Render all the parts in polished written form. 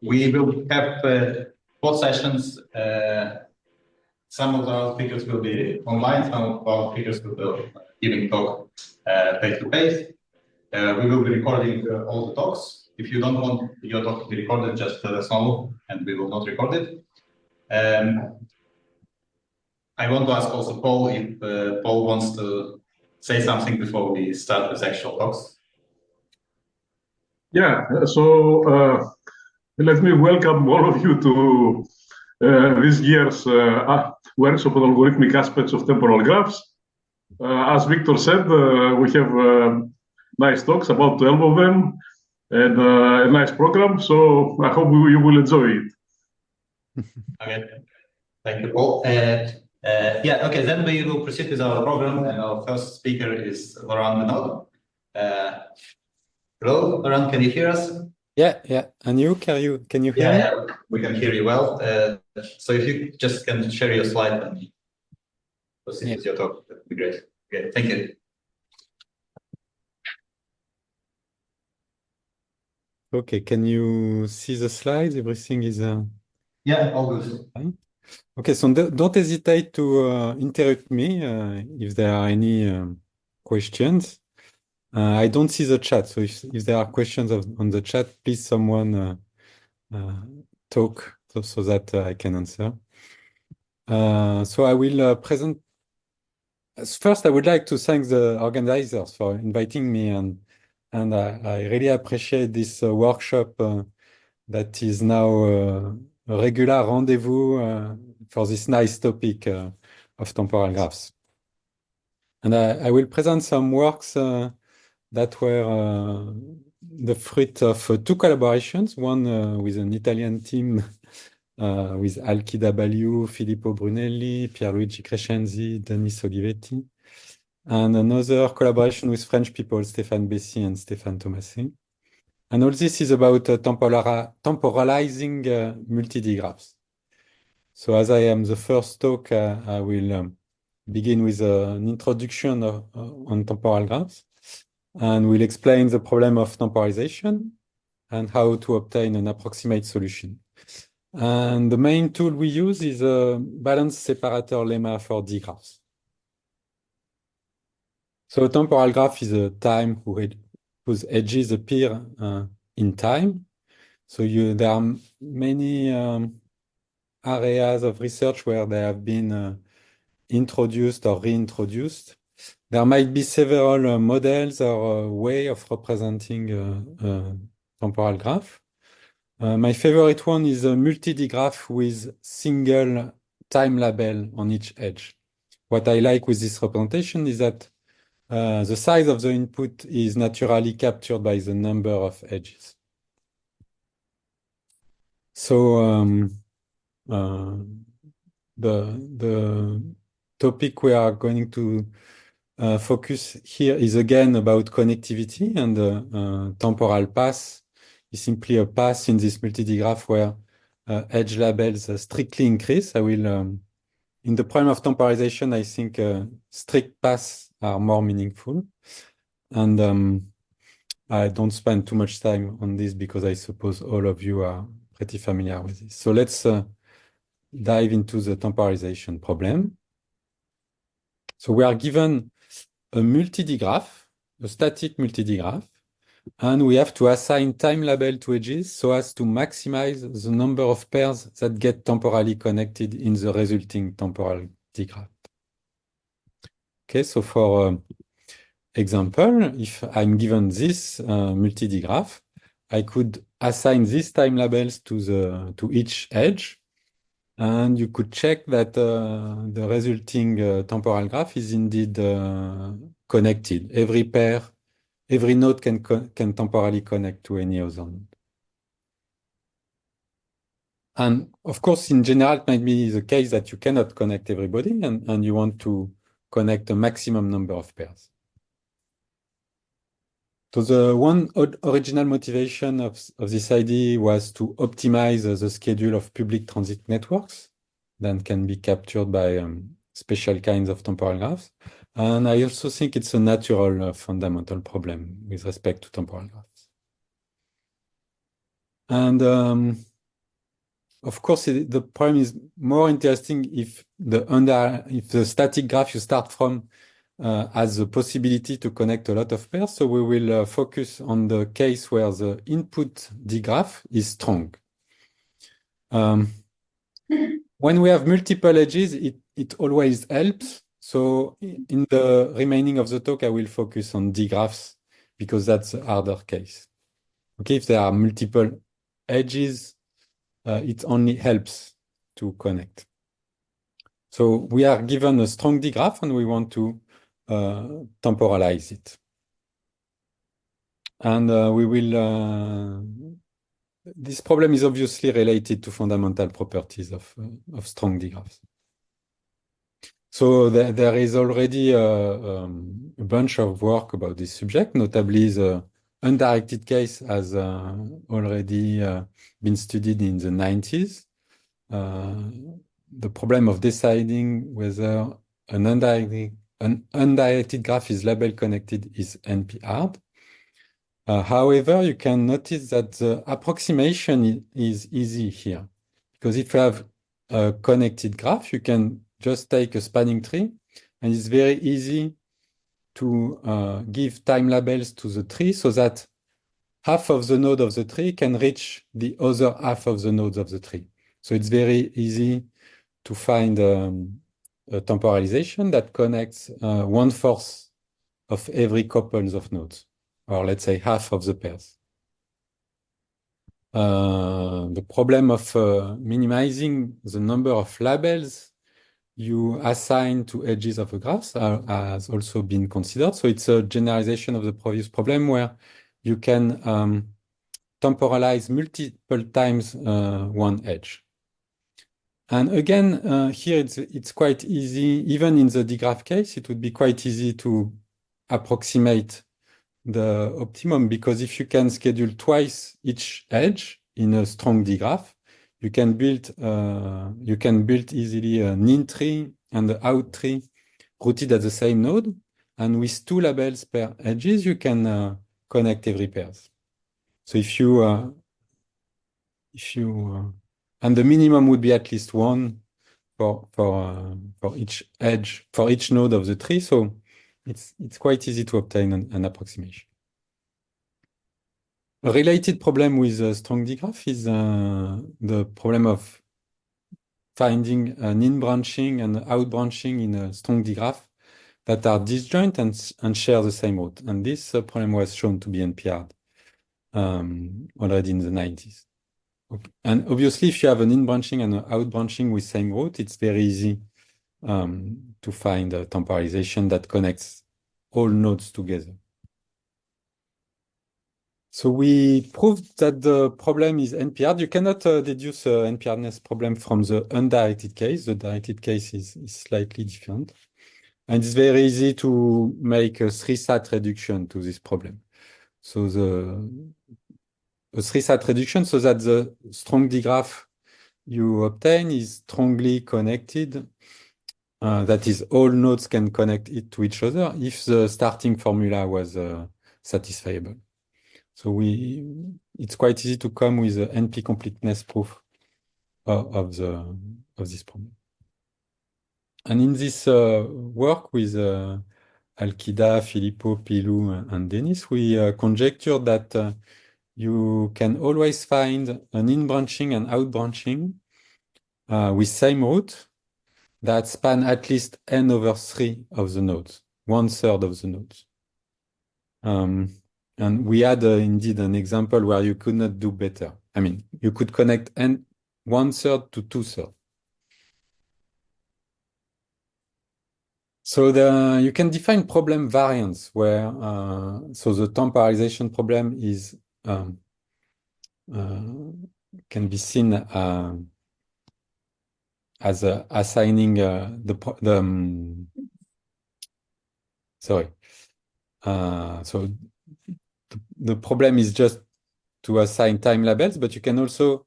We will have 4 sessions. Some of our speakers will be online, some of our speakers will be giving talk face-to-face. We will be recording all the talks. If you don't want your talk to be recorded, just let us know and we will not record it. I want to ask also Paul if Paul wants to say something before we start with actual talks. Yeah, so let me welcome all of you to this year's workshop on algorithmic aspects of temporal graphs. As Victor said, we have nice talks, about 12 of them, and a nice program, so I hope you will enjoy it. Okay, thank you, Paul. Yeah, okay, then we will proceed with our program, and our first speaker is Laurent Viennot. Hello, Laurent, can you hear us? Yeah. And you, can you hear me? Yeah, we can hear you well. So if you just can share your slide and proceed with your talk, that would be great. Okay, thank you. Okay, can you see the slides? Everything is... Yeah, all good. Fine. Okay, so don't hesitate to interrupt me if there are any questions. I don't see the chat, so if there are questions on the chat, please someone talk so that I can answer. So I will present. First, I would like to thank the organizers for inviting me, and I really appreciate this workshop that is now a regular rendezvous for this nice topic of temporal graphs. And I will present some works that were the fruit of 2 collaborations, one with an Italian team with Alki W, Filippo Brunelli, Pierluigi Crescenzi, Denis Olivetti, and another collaboration with French people, Stéphane Bessy and Stéphane Thomasé. And all this is about temporalizing multi-D graphs. So as I am the first talk, I will begin with an introduction on temporal graphs, and we'll explain the problem of temporalization and how to obtain an approximate solution. And the main tool we use is a balance separator lemma for D graphs. So a temporal graph is a time whose edges appear in time. So there are many areas of research where they have been introduced or reintroduced. There might be several models or way of representing a temporal graph. My favorite one is a multi-D graph with single time label on each edge. What I like with this representation is that the size of the input is naturally captured by the number of edges. So the topic we are going to focus here is again about connectivity, and the temporal path is simply a path in this multi-D graph where edge labels strictly increase. I will, in the problem of temporalization, I think strict paths are more meaningful. And I don't spend too much time on this because I suppose all of you are pretty familiar with this. So let's dive into the temporalization problem. So we are given a multi-D graph, a static multi-D graph, and we have to assign time label to edges so as to maximize the number of pairs that get temporally connected in the resulting temporal D graph. Okay, so for example, if I'm given this multi-D graph, I could assign these time labels to each edge, and you could check that the resulting temporal graph is indeed connected. Every node can temporally connect to any other node. And of course, in general, it might be the case that you cannot connect everybody, and you want to connect a maximum number of pairs. So the one original motivation of this idea was to optimize the schedule of public transit networks that can be captured by special kinds of temporal graphs. And I also think it's a natural fundamental problem with respect to temporal graphs. And of course, the problem is more interesting if the static graph you start from has the possibility to connect a lot of pairs. So we will focus on the case where the input D graph is strong. When we have multiple edges, it always helps. So in the remaining of the talk, I will focus on D graphs because that's a harder case. Okay, if there are multiple edges, it only helps to connect. So we are given a strong D graph and we want to temporalize it. And we will, this problem is obviously related to fundamental properties of strong D graphs. So there is already a bunch of work about this subject, notably the undirected case has already been studied in the 90s. The problem of deciding whether an undirected graph is label connected is NP-hard. However, you can notice that the approximation is easy here, because if you have a connected graph, you can just take a spanning tree, and it's very easy to give time labels to the tree so that half of the node of the tree can reach the other half of the nodes of the tree. So it's very easy to find a temporalization that connects 1/4 of every couple of nodes, or let's say half of the pairs. The problem of minimizing the number of labels you assign to edges of a graph has also been considered. So it's a generalization of the previous problem where you can temporalize multiple times one edge. And again, here it's quite easy, even in the D-graph case, it would be quite easy to approximate the optimum, because if you can schedule twice each edge in a strong D-graph, you can build easily an in tree and an out tree rooted at the same node, and with 2 labels per edges, you can connect every pairs. So and the minimum would be at least 1 for each edge, for each node of the tree. So it's quite easy to obtain an approximation. A related problem with a strong D-graph is the problem of finding an in-branching and out-branching in a strong D-graph that are disjoint and share the same root. And this problem was shown to be NP-hard already in the 90s. Okay. And obviously, if you have an in-branching and an out-branching with same root, it's very easy to find a temporalization that connects all nodes together. So we proved that the problem is NP-hard. You cannot deduce NP-hardness problem from the undirected case. The directed case is slightly different. And it's very easy to make a 3-sat reduction to this problem. So a 3-sat reduction so that the strong D-graph you obtain is strongly connected. That is, all nodes can connect it to each other if the starting formula was satisfiable. So it's quite easy to come with the NP completeness proof of this problem. And in this work with Alkida, Filippo, Pilou, and Denis, we conjectured that you can always find an in-branching and out-branching with same root that span at least n/3 of the nodes, 1/3 of the nodes. And we had indeed an example where you could not do better. I mean, you could connect 1/3 to 2/3. So you can define problem variance where so the temporalization problem is can be seen as assigning so the problem is just to assign time labels, but you can also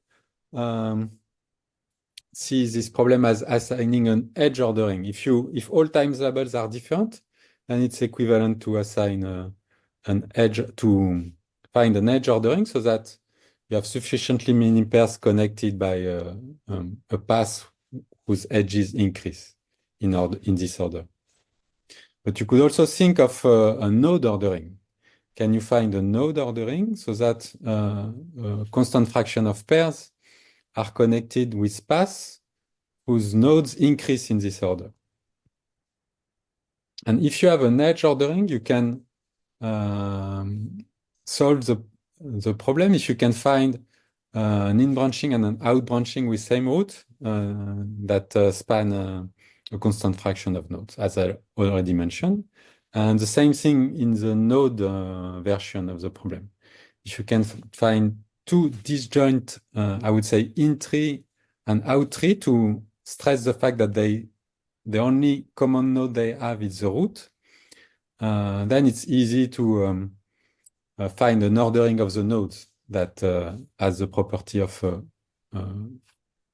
see this problem as assigning an edge ordering. If all times labels are different, then it's equivalent to assign an edge, to find an edge ordering so that you have sufficiently many pairs connected by a path whose edges increase in this order. But you could also think of a node ordering. Can you find a node ordering so that a constant fraction of pairs are connected with paths whose nodes increase in this order? And if you have an edge ordering, you can solve the problem if you can find an in-branching and an out-branching with same root that span a constant fraction of nodes, as I already mentioned. And the same thing in the node version of the problem. If you can find two disjoint, I would say, in-tree and out-tree to stress the fact that the only common node they have is the root, then it's easy to find an ordering of the nodes that has the property of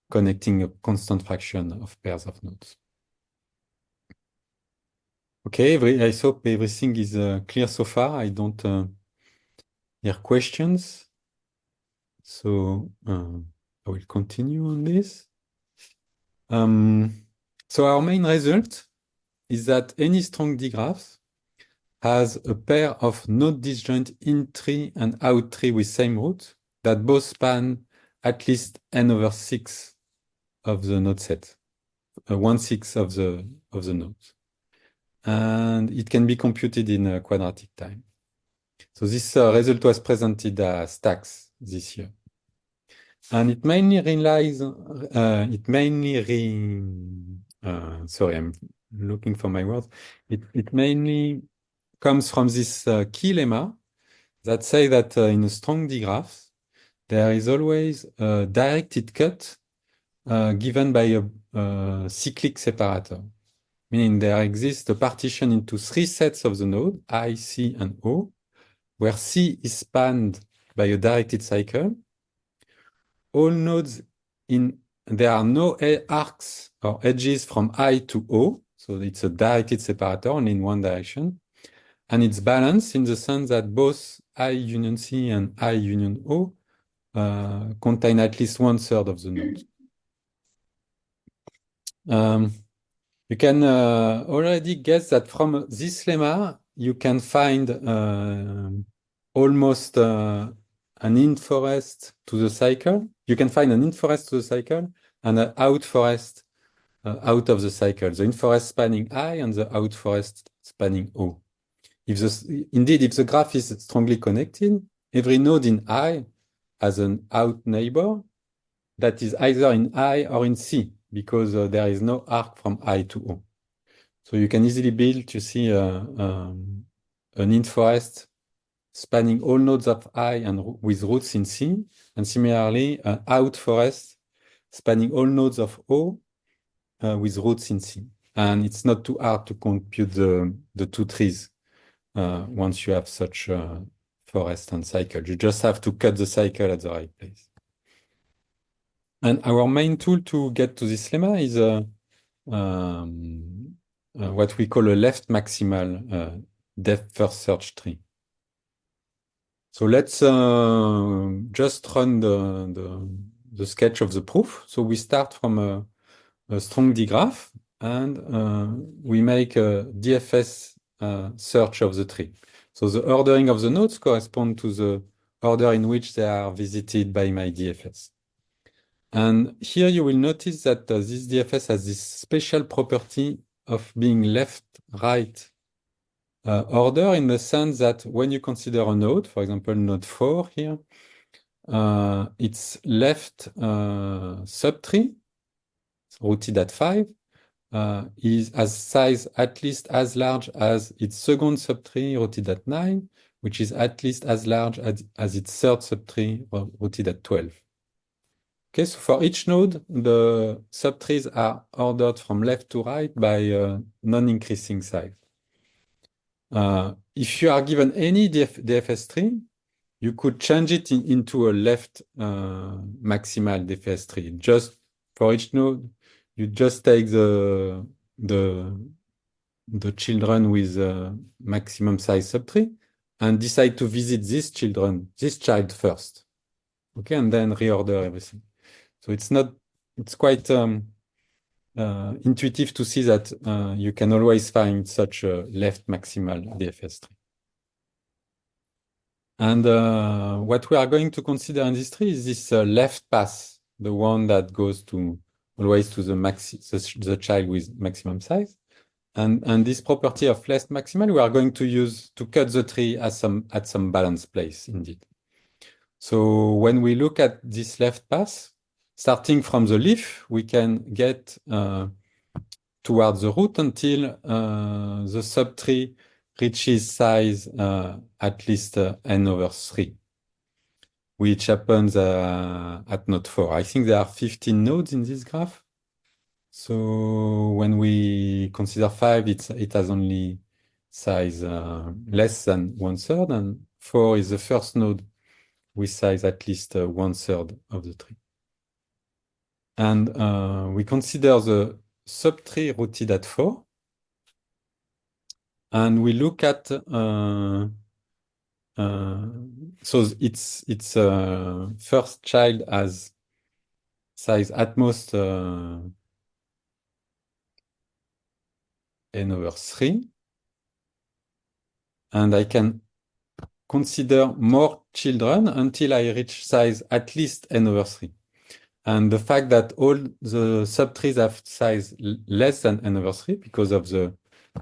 connecting a constant fraction of pairs of nodes. Okay, I hope everything is clear so far. I don't hear questions. So I will continue on this. So our main result is that any strong D-graph has a pair of node disjoint in-tree and out-tree with same root that both span at least n/6 of the node set, 1/6 of the nodes. And it can be computed in a quadratic time. So this result was presented as stacks this year. And it mainly relies, sorry, I'm looking for my words. It mainly comes from this key lemma that say that in a strong D-graph, there is always a directed cut given by a cyclic separator, meaning there exists a partition into three sets of the node, I, C, and O, where C is spanned by a directed cycle. All nodes there are no arcs or edges from I to O, so it's a directed separator only in one direction. And it's balanced in the sense that both I union C and I union O contain at least 1/3 of the nodes. You can already guess that from this lemma, you can find almost an in-forest to the cycle. You can find an in-forest to the cycle and an out-forest out of the cycle. The in-forest spanning I and the out-forest spanning O. Indeed, if the graph is strongly connected, every node in I has an out neighbor that is either in I or in C, because there is no arc from I to O. So you can easily build, you see, an in-forest spanning all nodes of I and with roots in C, and similarly, an out-forest spanning all nodes of O with roots in C. And it's not too hard to compute the two trees once you have such a forest and cycle. You just have to cut the cycle at the right place. And our main tool to get to this lemma is what we call a left maximal depth first search tree. So let's just run the sketch of the proof. So we start from a strong D-graph and we make a DFS search of the tree. So the ordering of the nodes correspond to the order in which they are visited by my DFS. And here you will notice that this DFS has this special property of being left-right order, in the sense that when you consider a node, for example, node 4 here, its left subtree, rooted at 5, is as size at least as large as its second subtree rooted at 9, which is at least as large as its third subtree rooted at 12. Okay, so for each node, the subtrees are ordered from left to right by non-increasing size. If you are given any DFS tree, you could change it into a left maximal DFS tree. Just for each node, you just take the children with maximum size subtree and decide to visit this child first. Okay, and then reorder everything. So it's not it's quite intuitive to see that you can always find such a left maximal DFS tree. And what we are going to consider in this tree is this left pass, the one that goes to always to the child with maximum size. And this property of left maximal, we are going to use to cut the tree at some balanced place, indeed. So when we look at this left pass, starting from the leaf, we can get towards the root until the subtree reaches size at least n over 3, which happens at node 4. I think there are 15 nodes in this graph. So when we consider 5, it has only size less than 1/3, and 4 is the first node with size at least 1/3 of the tree. And we consider the subtree rooted at 4, and we look at so its first child has size at most n over 3, and I can consider more children until I reach size at least n over 3. And the fact that all the subtrees have size less than n over 3 because of the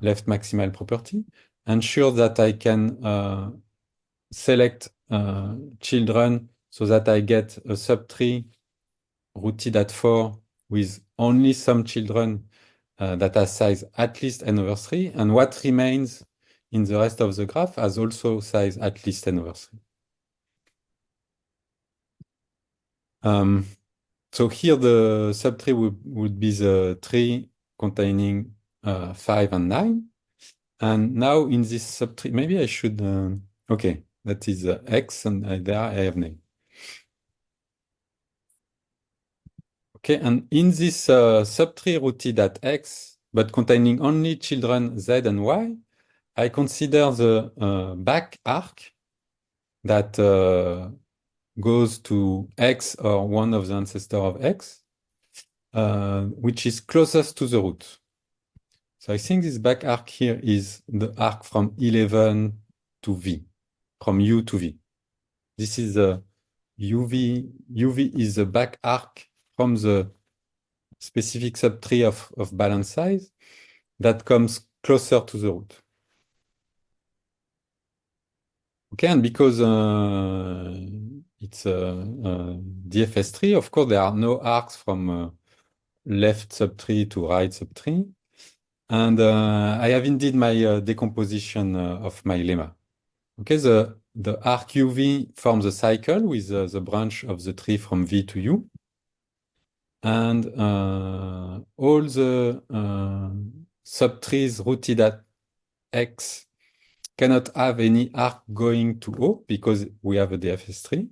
left maximal property ensures that I can select children so that I get a subtree rooted at 4 with only some children that has size at least n over 3, and what remains in the rest of the graph has also size at least n over 3. So here the subtree would be the tree containing 5 and 9. And now in this subtree, maybe I should, okay, that is x, and there I have name. Okay, and in this subtree rooted at x, but containing only children z and y, I consider the back arc that goes to x or one of the ancestors of x, which is closest to the root. So I think this back arc here is the arc from 11 to v, from u to v. This is the uv is the back arc from the specific subtree of balance size that comes closer to the root. Okay, and because it's a DFS tree, of course, there are no arcs from left subtree to right subtree. And I have indeed my decomposition of my lemma. Okay, the arc UV forms a cycle with the branch of the tree from V to U. And all the subtrees rooted at X cannot have any arc going to O because we have a DFS tree.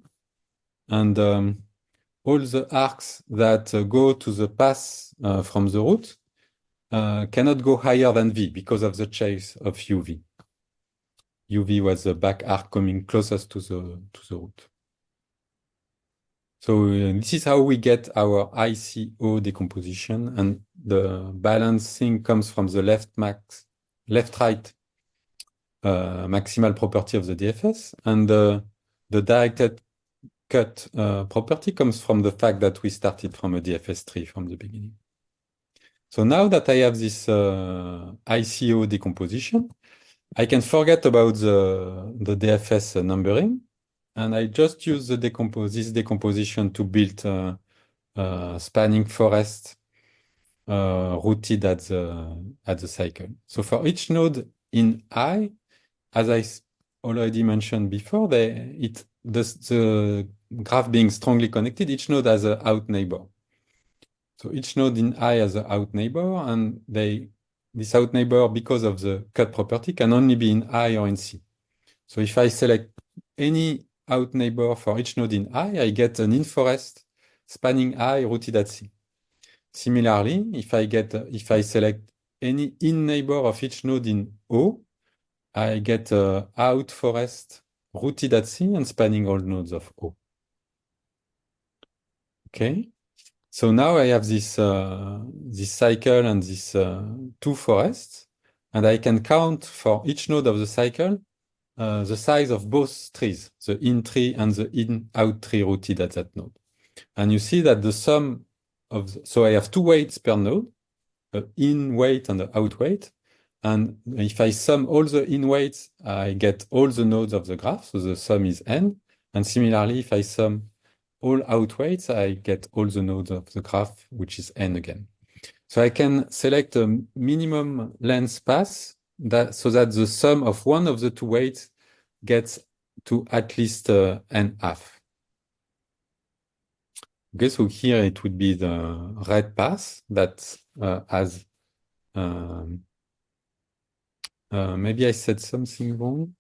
And all the arcs that go to the path from the root cannot go higher than V because of the chase of UV. UV was the back arc coming closest to the root. So this is how we get our ICO decomposition, and the balancing comes from the left-right maximal property of the DFS, and the directed cut property comes from the fact that we started from a DFS tree from the beginning. So now that I have this ICO decomposition, I can forget about the DFS numbering, and I just use this decomposition to build spanning forest rooted at the cycle. So for each node in I, as I already mentioned before, the graph being strongly connected, each node has an out neighbor. So each node in I has an out neighbor, and this out neighbor, because of the cut property, can only be in I or in C. So if I select any out neighbor for each node in I get an in-forest spanning I rooted at C. Similarly, if I select any in neighbor of each node in O, I get a out forest rooted at C and spanning all nodes of O. Okay. So now I have this this cycle and this two forests, and I can count for each node of the cycle the size of both trees, the in tree and the in out tree rooted at that node. And you see that the sum of so I have two weights per node, in weight and the out weight. And if I sum all the in weights, I get all the nodes of the graph. So the sum is n. And similarly, if I sum all out weights, I get all the nodes of the graph, which is n again. So I can select a minimum length path so that the sum of one of the two weights gets to at least n half. Okay, so here it would be the red path that has maybe I said something wrong.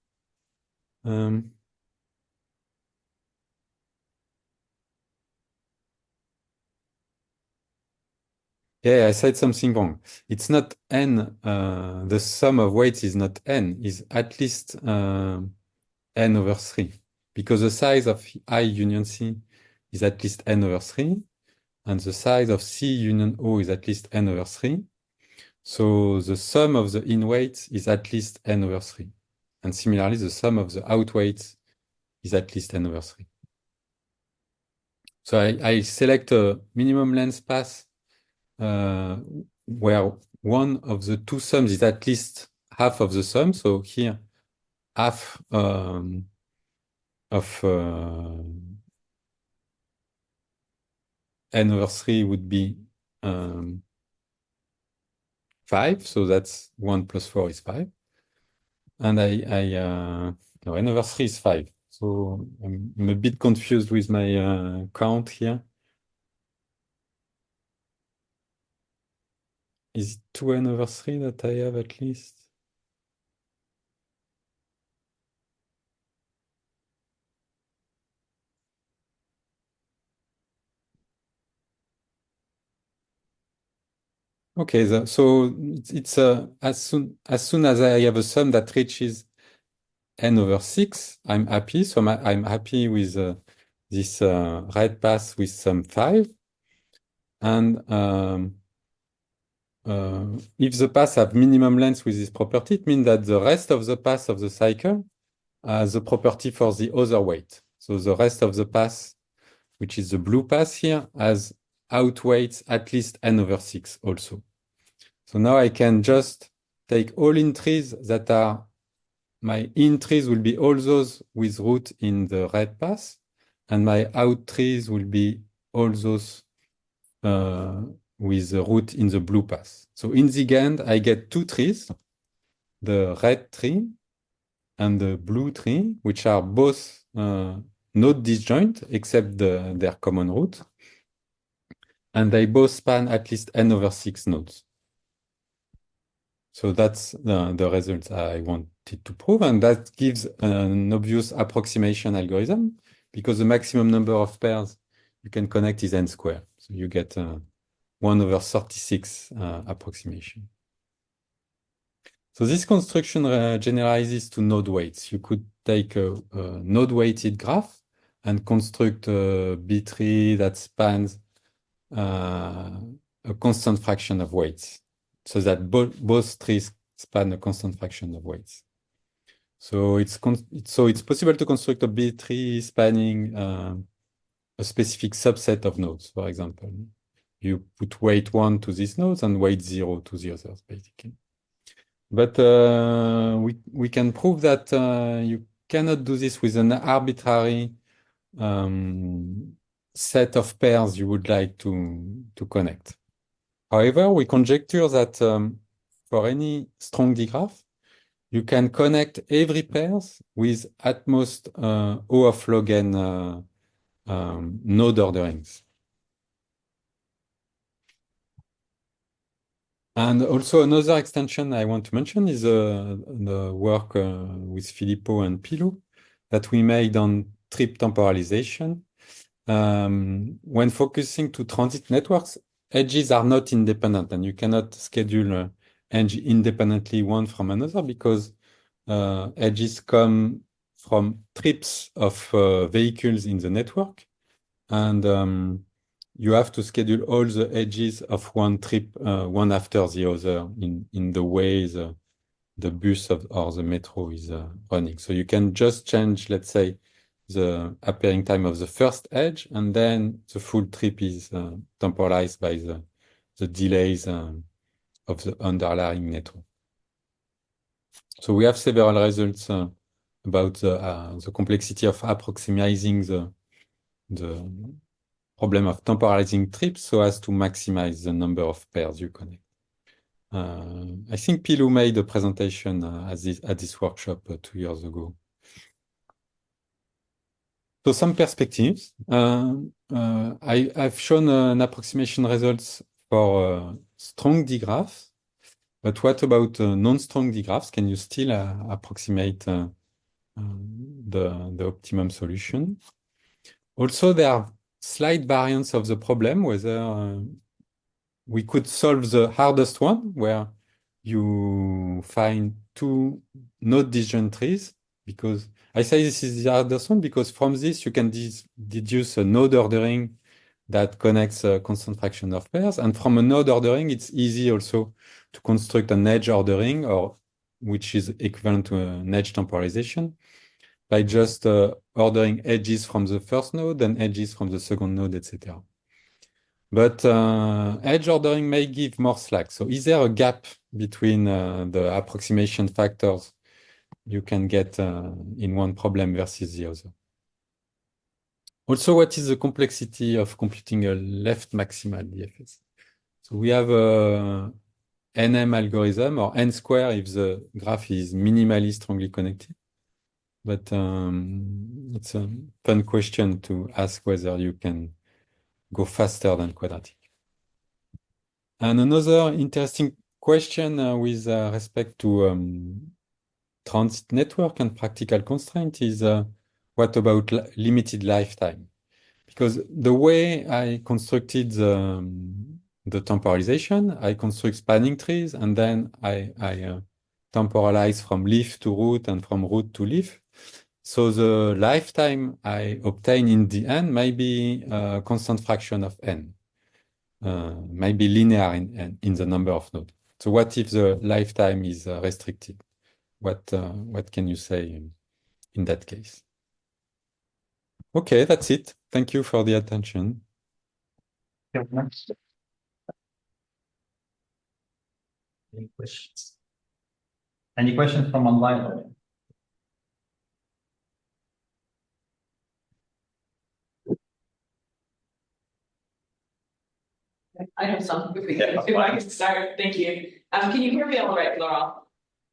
Yeah, I said something wrong. It's not n. The sum of weights is not n. Is at least n over 3. Because the size of I union C is at least n over 3. And the size of C union O is at least n over 3. So the sum of the in weights is at least n over 3. And similarly, the sum of the out weights is at least n over 3. So I select a minimum length path where one of the two sums is at least half of the sum. So here, half of n over 3 would be 5. So that's 1 plus 4 is 5. And no, n over 3 is 5. So I'm a bit confused with my count here. Is it 2n over 3 that I have at least? Okay, so it's as soon as I have a sum that reaches n over 6, I'm happy. So I'm happy with this red path with sum 5. And if the paths have minimum length with this property, it means that the rest of the path of the cycle has the property for the other weight. So the rest of the path, which is the blue path here, has outweights at least n over 6 also. So now I can just take all in trees that are, my in trees will be all those with root in the red path, and my out trees will be all those with the root in the blue path. So in the end, I get two trees, the red tree and the blue tree, which are both node disjoint except their common root. And they both span at least n over 6 nodes. So that's the result I wanted to prove. And that gives an obvious approximation algorithm because the maximum number of pairs you can connect is n squared. So you get 1 over 36 approximation. So this construction generalizes to node weights. You could take a node weighted graph and construct a B tree that spans a constant fraction of weights, so that both trees span a constant fraction of weights. So it's possible to construct a B tree spanning a specific subset of nodes. For example, you put weight 1 to these nodes and weight 0 to the others, basically. But we can prove that you cannot do this with an arbitrary set of pairs you would like to connect. However, we conjecture that for any strong D graph, you can connect every pairs with at most O of log n node orderings. And also another extension I want to mention is the work with Filippo and Pilou that we made on trip temporalization. When focusing to transit networks, edges are not independent, and you cannot schedule edge independently one from another because edges come from trips of vehicles in the network, and you have to schedule all the edges of one trip, one after the other in the way the bus or the metro is running. So you can just change, let's say, the appearing time of the first edge, and then the full trip is temporalized by the delays of the underlying metro. So we have several results about the complexity of approximating the problem of temporalizing trips so as to maximize the number of pairs you connect. I think Pilou made a presentation at this workshop 2 years ago. So some perspectives. I've shown an approximation results for strong D graphs, but what about non-strong D graphs? Can you still approximate the optimum solution? Also, there are slight variants of the problem, whether we could solve the hardest one, where you find two node disjoint trees, because I say this is the hardest one because from this you can deduce a node ordering that connects a constant fraction of pairs, and from a node ordering it's easy also to construct an edge ordering, or which is equivalent to an edge temporalization, by just ordering edges from the first node and edges from the second node, etc. But edge ordering may give more slack. So is there a gap between the approximation factors you can get in one problem versus the other? Also, what is the complexity of computing a left maximal DFS? So we have a NM algorithm, or N square if the graph is minimally strongly connected. But it's a fun question to ask whether you can go faster than quadratic. And another interesting question with respect to transit network and practical constraint is what about limited lifetime? Because the way I constructed the temporalization, I construct spanning trees, and then I temporalize from leaf to root and from root to leaf. So the lifetime I obtain in the end may be a constant fraction of n, might be linear in the number of nodes. So what if the lifetime is restricted? What can you say in that case? Okay, that's it. Thank you for the attention. Any questions? Any questions from online? I have some. If I can start, thank you. Can you hear me all right, Laurent?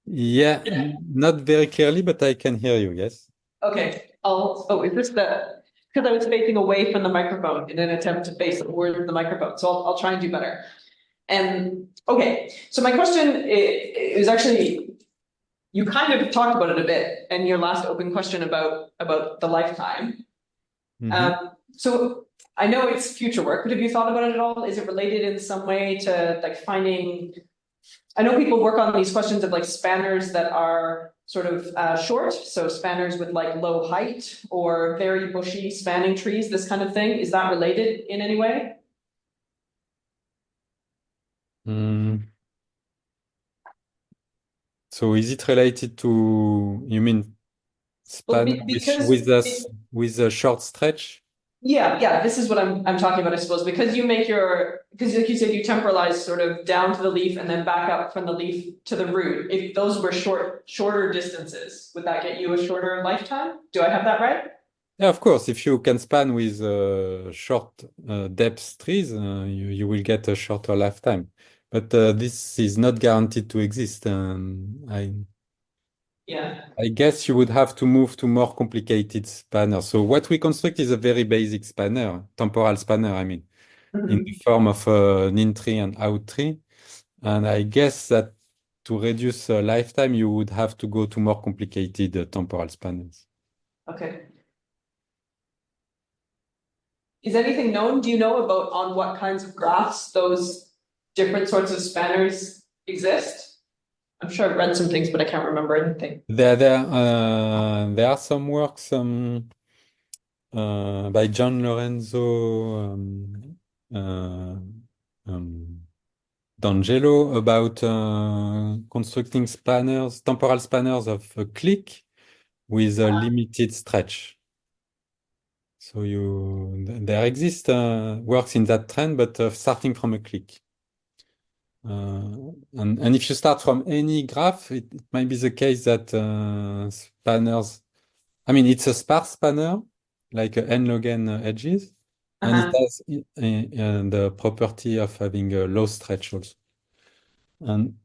Yeah, not very clearly, but I can hear you, yes. Okay. Is this because I was facing away from the microphone in an attempt to face towards the microphone. So I'll try and do better. Okay, so my question is actually, you kind of talked about it a bit in your last open question about the lifetime. So I know it's future work, but have you thought about it at all? Is it related in some way to like finding, I know people work on these questions of like spanners that are sort of short, so spanners with like low height or very bushy spanning trees, this kind of thing. Is that related in any way? So is it related to, you mean span with a short stretch? Yeah, this is what I'm talking about, I suppose, because like you said, you temporalize sort of down to the leaf and then back up from the leaf to the root. If those were shorter distances, would that get you a shorter lifetime? Do I have that right? Yeah, of course. If you can span with short depth trees, you will get a shorter lifetime. But this is not guaranteed to exist. I guess you would have to move to more complicated spanner. So what we construct is a very basic spanner, temporal spanner, I mean, in the form of an in tree and out tree. And I guess that to reduce lifetime, you would have to go to more complicated temporal spanners. Okay. Is anything known? Do you know about on what kinds of graphs those different sorts of spanners exist? I'm sure I've read some things, but I can't remember anything. There are some works by John Lorenzo D'Angelo about constructing spanners, temporal spanners of a click with a limited stretch. So there exist works in that trend, but starting from a click. And if you start from any graph, it might be the case that spanners, I mean, it's a sparse spanner, like n log n edges, and it has the property of having a low stretch also. And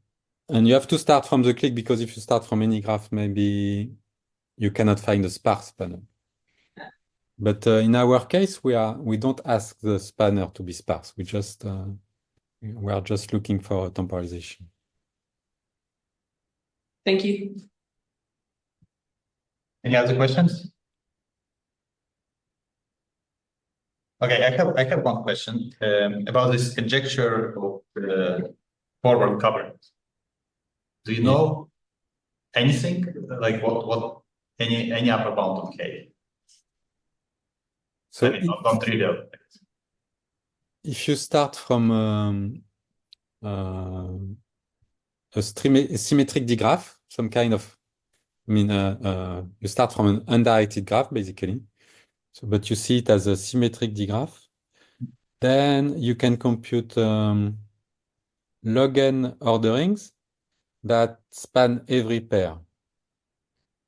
you have to start from the click, because if you start from any graph, maybe you cannot find a sparse spanner. But in our case, we don't ask the spanner to be sparse. We are just looking for temporalization. Thank you. Any other questions? Okay, I have one question about this conjecture of forward covering. Do you know anything like what any upper bound of K? So I mean, not trivial. if you start from a symmetric digraph, some kind of, I mean, you start from an undirected graph, basically. So, but you see it as a symmetric digraph. Then you can compute log n orderings that span every pair.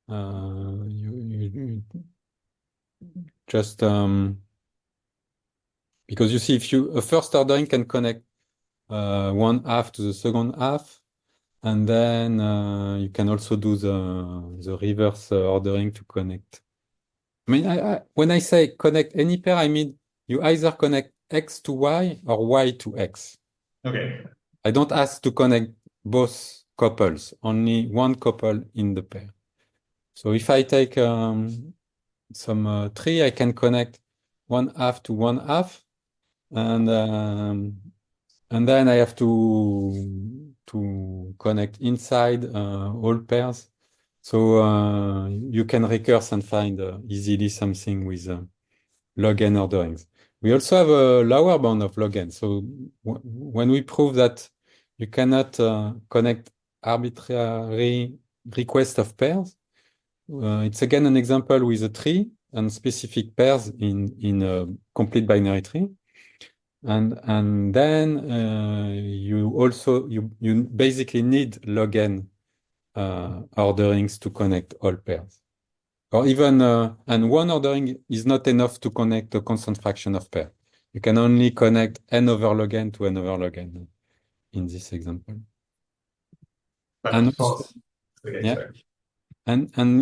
You just because you see, if a first ordering can connect one half to the second half, and then you can also do the reverse ordering to connect. I mean, when I say connect any pair, I mean you either connect X to Y or Y to X. Okay. I don't ask to connect both couples, only one couple in the pair. So if I take some tree, I can connect one half to one half, and then I have to connect inside all pairs. So you can recurse and find easily something with log n orderings. We also have a lower bound of log n. So when we prove that you cannot connect arbitrary requests of pairs, it's again an example with a tree and specific pairs in a complete binary tree. And then you basically need log n orderings to connect all pairs. Or even, and one ordering is not enough to connect a constant fraction of pair. You can only connect n over log n to n over log n in this example. And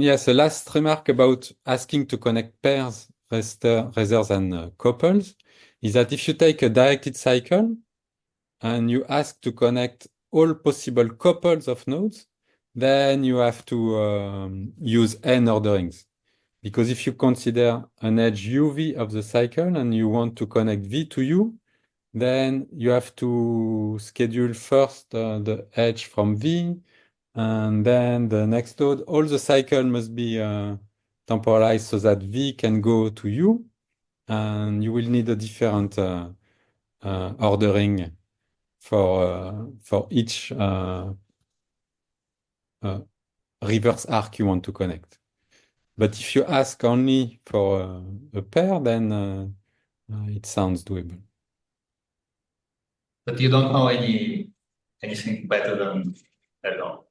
yes, the last remark about asking to connect pairs rather than couples is that if you take a directed cycle and you ask to connect all possible couples of nodes, then you have to use n orderings. Because if you consider an edge uv of the cycle and you want to connect v to u, then you have to schedule first the edge from v, and then the next node. All the cycle must be temporalized so that v can go to u, and you will need a different ordering for each reverse arc you want to connect. But if you ask only for a pair, then it sounds doable. But you don't know anything better than, I don't know,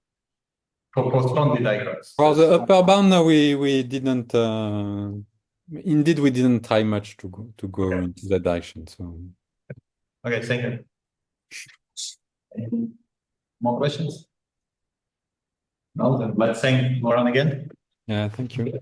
for strongly digraphs. For the upper bound, we didn't. Indeed, we didn't try much to go into that direction. So. Okay, thank you. Any more questions? No, then let's thank Laurent again. Yeah, thank you.